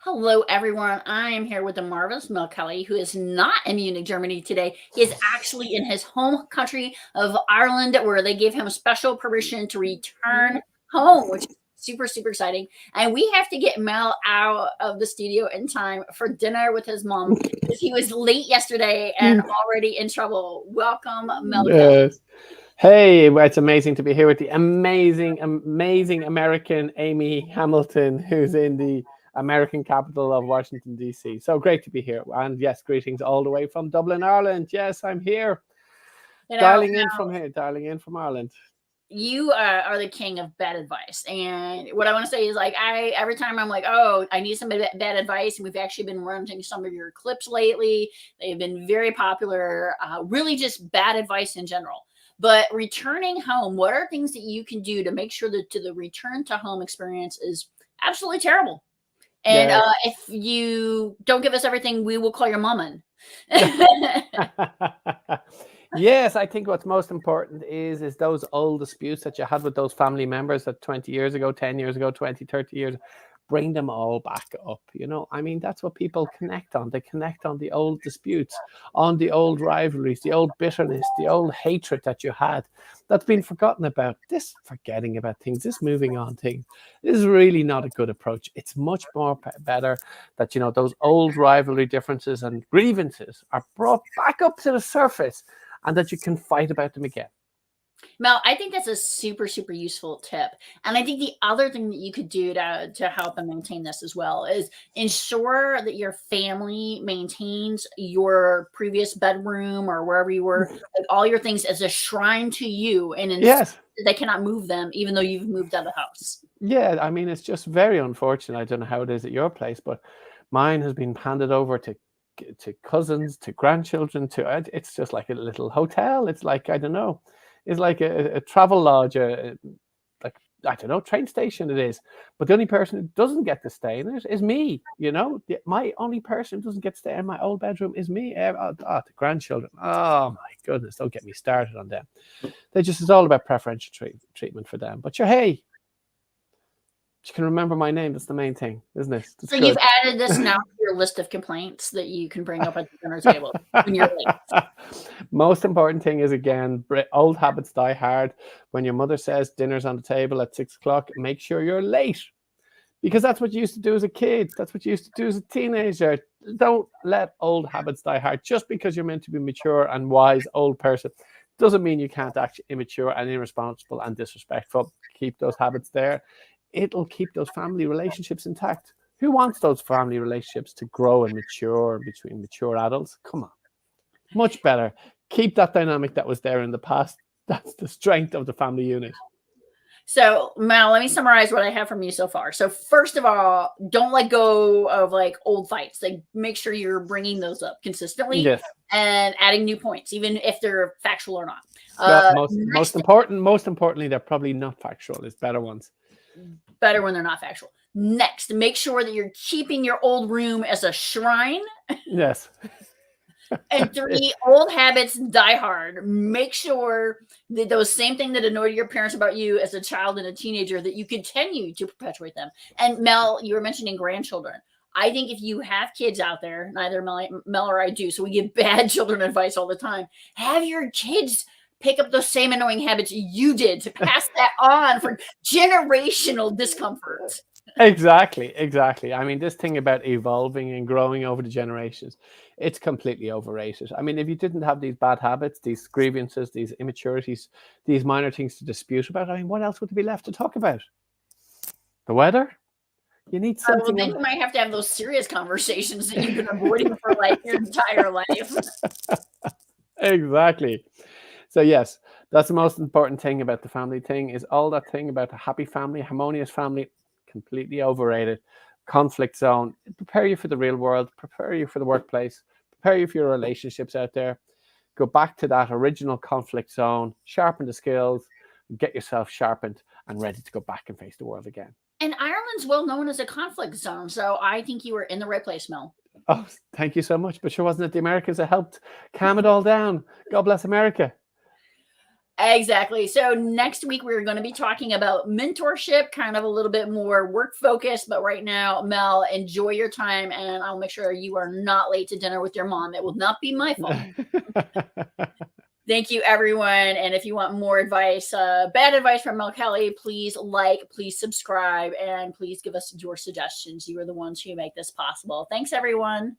Hello, everyone. I am here with the marvelous Mel Kelly, who is not in Munich, Germany today. He is actually in his home country of Ireland, where they gave him special permission to return home, which is super, super exciting. And we have to get Mel out of the studio in time for dinner with his mom because he was late yesterday and already in trouble. Welcome, Mel Kelly. Yes. Hey, well, it's amazing to be here with the amazing American Amy Hamilton, who's in the American capital of Washington, D.C. So great to be here. And yes, greetings all the way from Dublin, Ireland. Yes, I'm here. You know, Dialing in from Ireland. you are the king of bad advice, and what I want to say is, like, I every time I'm like, oh, I need some bad advice, and we've actually been renting some of your clips lately. They've been very popular, really just bad advice in general. But returning home, what are things that you can do to make sure that the return to home experience is absolutely terrible? And Yes. if you don't give us everything, we will call your mama. Yes, I think what's most important is those old disputes that you had with those family members that 20 years ago, 10 years ago, 20, 30 years, bring them all back up. I mean, that's what people connect on. They connect on the old disputes, on the old rivalries, the old bitterness, the old hatred that you had that's been forgotten about. This forgetting about things, this moving on thing is really not a good approach. It's much more better that, those old rivalry differences and grievances are brought back up to the surface and that you can fight about them again. Mel, I think that's a super, super useful tip. And I think the other thing that you could do to help and maintain this as well is ensure that your family maintains your previous bedroom or wherever you were, like all your things as a shrine to you, and Yes. they cannot move them even though you've moved out of the house. Yeah, I mean, it's just very unfortunate. I don't know how it is at your place, but mine has been handed over to cousins, to grandchildren, it's just like a little hotel. It's like, I don't know, it's like a travel lodge, like, I don't know, train station it is. But the only person who doesn't get to stay in it is me. My only person who doesn't get to stay in my old bedroom is me. The grandchildren. Oh my goodness, don't get me started on them. It's all about preferential treatment for them. But hey, you can remember my name. That's the main thing, isn't it? That's So good. you've added this now to your list of complaints that you can bring up at the dinner table when you're late. Most important thing is, again, old habits die hard. When your mother says dinner's on the table at 6 o'clock, make sure you're late, because that's what you used to do as a kid. That's what you used to do as a teenager. Don't let old habits die hard. Just because you're meant to be mature and wise old person doesn't mean you can't act immature and irresponsible and disrespectful. Keep those habits there. It'll keep those family relationships intact. Who wants those family relationships to grow and mature between mature adults? Come on. Much better. Keep that dynamic that was there in the past. That's the strength of the family unit. So, Mal, let me summarize what I have from you so far. So, first of all, don't let go of like old fights. Like, make sure you're bringing those up consistently Yes. and adding new points, even if they're factual or not. Well, most importantly, they're probably not factual. It's better ones. Better when they're not factual. Next, make sure that you're keeping your old room as a shrine. Yes. And 3, old habits die hard. Make sure that those same thing that annoyed your parents about you as a child and a teenager, that you continue to perpetuate them. And Mel, you were mentioning grandchildren. I think if you have kids out there, neither Mel or I do, so we give bad children advice all the time. Have your kids pick up those same annoying habits you did to pass that on for generational discomfort. Exactly. I mean, this thing about evolving and growing over the generations, it's completely overrated. I mean, if you didn't have these bad habits, these grievances, these immaturities, these minor things to dispute about, I mean, what else would be left to talk about? The weather? You need something. Well, then you might have to have those serious conversations that you've been avoiding for like your entire life. Exactly. So yes, that's the most important thing about the family thing, is all that thing about a happy family, harmonious family, completely overrated. Conflict zone. Prepare you for the real world, prepare you for the workplace, prepare you for your relationships out there. Go back to that original conflict zone, sharpen the skills, get yourself sharpened and ready to go back and face the world again. And Ireland's well known as a conflict zone, so I think you were in the right place, Mel. Oh, thank you so much. But sure, wasn't it the Americans that helped calm it all down? God bless America. Exactly. So next week we're going to be talking about mentorship, kind of a little bit more work focused. But right now, Mel, enjoy your time, and I'll make sure you are not late to dinner with your mom. It will not be my fault. Thank you, everyone. And if you want more advice, bad advice from Mel Kelly, please please subscribe, and please give us your suggestions. You are the ones who make this possible. Thanks, everyone.